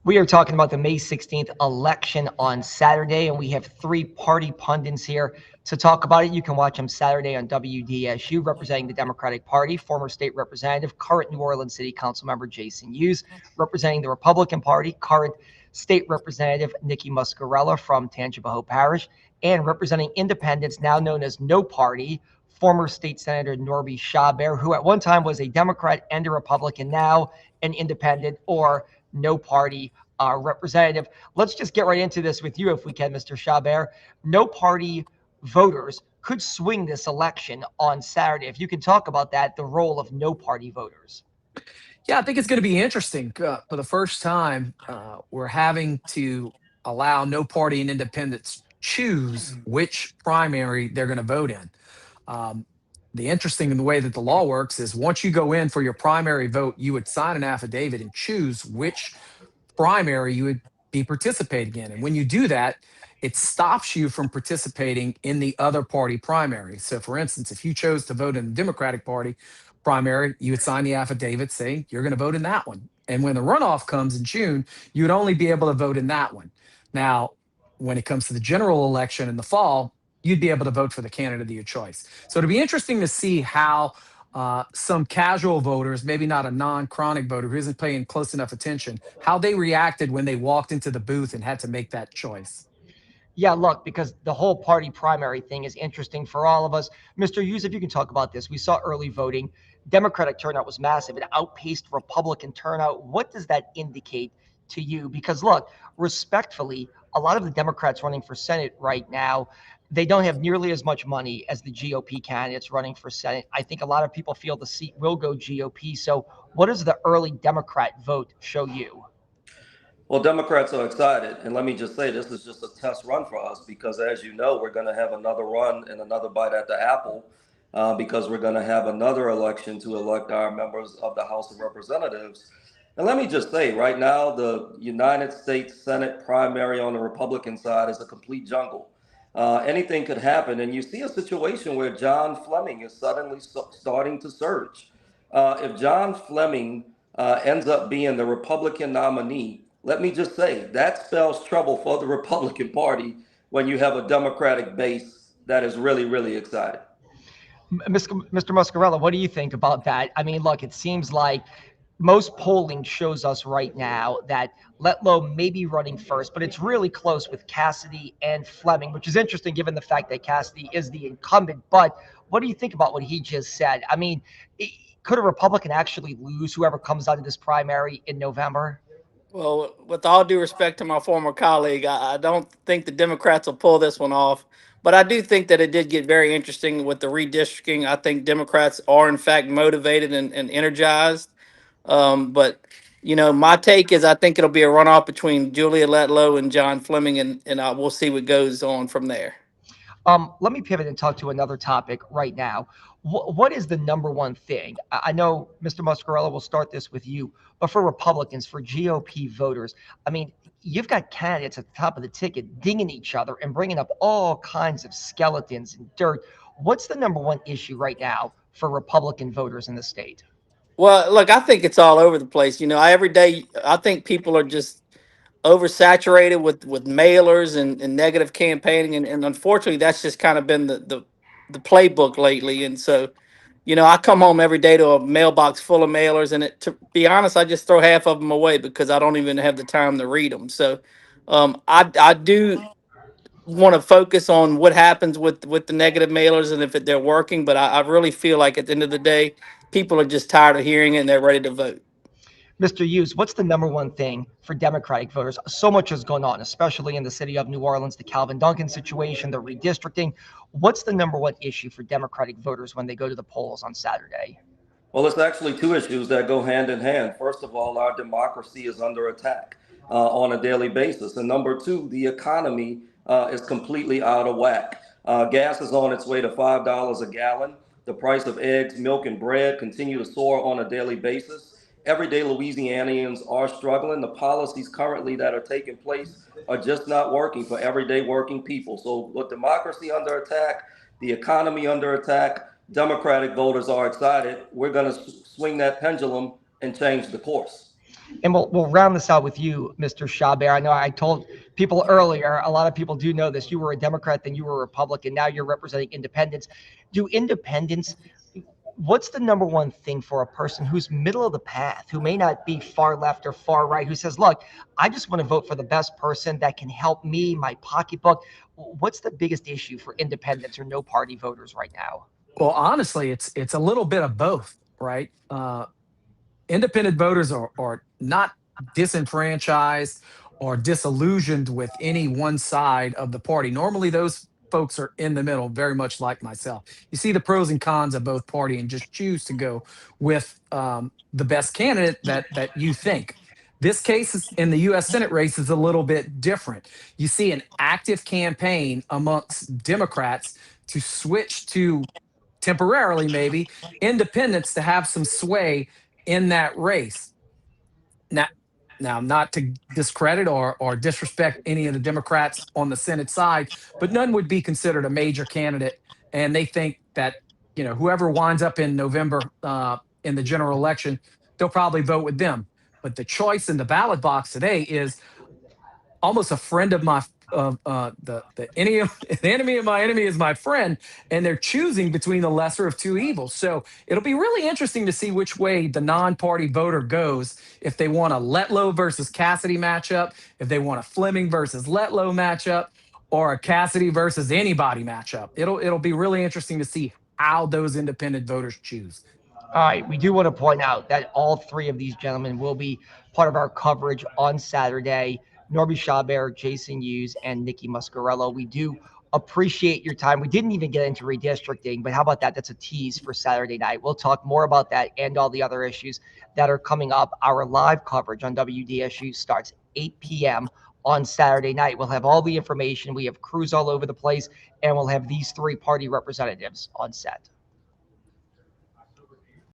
We are talking about the May 16th election on Saturday, and we have three party pundits here to talk about it. You can watch them Saturday on WDSU, representing the Democratic Party, former state representative, current New Orleans City Council member Jason Hughes, representing the Republican Party, current state representative Nikki Muscarella from Tangipahoa Parish, and representing independents, now known as No Party, former state senator Norby Chabert, who at one time was a Democrat and a Republican, now an independent or no party representative. Let's just get right into this with you, if we can, Mr. Chabert. No party voters could swing this election on Saturday. If you can talk about that, the role of no party voters. Yeah, I think it's going to be interesting. For the first time, we're having to allow no party and independents choose which primary they're going to vote in. Um, the interesting in the way that the law works is once you go in for your primary vote, you would sign an affidavit and choose which primary you would be participating in. And when you do that, it stops you from participating in the other party primary. So, for instance, if you chose to vote in the Democratic Party primary, you would sign the affidavit saying you're going to vote in that one. And when the runoff comes in June, you would only be able to vote in that one. Now, when it comes to the general election in the fall, you'd be able to vote for the candidate of your choice. So it'll be interesting to see how some casual voters, maybe not a non-chronic voter who isn't paying close enough attention, how they reacted when they walked into the booth and had to make that choice. Yeah, look, because the whole party primary thing is interesting for all of us. Mr. Hughes, if you can talk about this, we saw early voting. Democratic turnout was massive. It outpaced Republican turnout. What does that indicate to you? Because, look, respectfully, a lot of the Democrats running for Senate right now, they don't have nearly as much money as the GOP candidates running for Senate. I think a lot of people feel the seat will go GOP. So, what does the early Democrat vote show you? Well, Democrats are excited. And let me just say, this is just a test run for us because, as you know, we're going to have another run and another bite at the apple because we're going to have another election to elect our members of the House of Representatives. And let me just say, right now, the United States Senate primary on the Republican side is a complete jungle. Anything could happen. And you see a situation where John Fleming is suddenly starting to surge. If John Fleming ends up being the Republican nominee, let me just say that spells trouble for the Republican Party when you have a Democratic base that is really, really excited. Mr. Muscarella, what do you think about that? I mean, look, it seems like most polling shows us right now that Letlow may be running first, but it's really close with Cassidy and Fleming, which is interesting given the fact that Cassidy is the incumbent. But what do you think about what he just said? I mean, could a Republican actually lose whoever comes out of this primary in November? Well, with all due respect to my former colleague, I don't think the Democrats will pull this one off. But I do think that it did get very interesting with the redistricting. I think Democrats are, in fact, motivated and energized. But, my take is I think it'll be a runoff between Julia Letlow and John Fleming, and we'll see what goes on from there. Let me pivot and talk to another topic right now. What is the number one thing? I know, Mr. Muscarella, we'll start this with you, but for Republicans, for GOP voters, I mean, you've got candidates at the top of the ticket dinging each other and bringing up all kinds of skeletons and dirt. What's the number one issue right now for Republican voters in the state? Well, look, I think it's all over the place. Every day I think people are just oversaturated with mailers and negative campaigning, and unfortunately that's just kind of been the playbook lately. And so I come home every day to a mailbox full of mailers, and to be honest, I just throw half of them away because I don't even have the time to read them. So I do want to focus on what happens with the negative mailers and if they're working, but I really feel like at the end of the day people are just tired of hearing it and they're ready to vote. Mr. Hughes, what's the number one thing for Democratic voters? So much has gone on, especially in the city of New Orleans, the Calvin Duncan situation, the redistricting. What's the number one issue for Democratic voters when they go to the polls on Saturday? Well, it's actually two issues that go hand in hand. First of all, our democracy is under attack on a daily basis. And number two, the economy is completely out of whack. Gas is on its way to $5 a gallon. The price of eggs, milk, and bread continue to soar on a daily basis. Everyday Louisianians are struggling. The policies currently that are taking place are just not working for everyday working people. So, with democracy under attack, the economy under attack, Democratic voters are excited. We're going to swing that pendulum and change the course. And we'll round this out with you, Mr. Chabert. I know I told people earlier, a lot of people do know this. You were a Democrat, then you were a Republican. Now you're representing independents. Do independents, what's the number one thing for a person who's middle of the path, who may not be far left or far right, who says, look, I just want to vote for the best person that can help me, my pocketbook? What's the biggest issue for independents or no party voters right now? Well, honestly, it's a little bit of both, right? Independent voters are not disenfranchised or disillusioned with any one side of the party. Normally, those folks are in the middle, very much like myself. You see the pros and cons of both party and just choose to go with the best candidate that you think. This case in the U.S. Senate race is a little bit different. You see an active campaign amongst Democrats to switch to temporarily, maybe, independents to have some sway in that race. Now, not to discredit or disrespect any of the Democrats on the Senate side, but none would be considered a major candidate, and they think that whoever winds up in November in the general election, they'll probably vote with them. But the choice in the ballot box today is almost a friend of my the enemy the enemy of my enemy is my friend, and they're choosing between the lesser of two evils. So it'll be really interesting to see which way the non-party voter goes, if they want a Letlow versus Cassidy matchup, if they want a Fleming versus Letlow matchup, or a Cassidy versus anybody matchup. It'll be really interesting to see how those independent voters choose. All right, we do want to point out that all three of these gentlemen will be part of our coverage on Saturday. Norby Chabert, Jason Hughes, and Nikki Muscarello. We do appreciate your time. We didn't even get into redistricting, but how about that? That's a tease for Saturday night. We'll talk more about that and all the other issues that are coming up. Our live coverage on WDSU starts 8 p.m. on Saturday night. We'll have all the information. We have crews all over the place, and we'll have these three party representatives on set.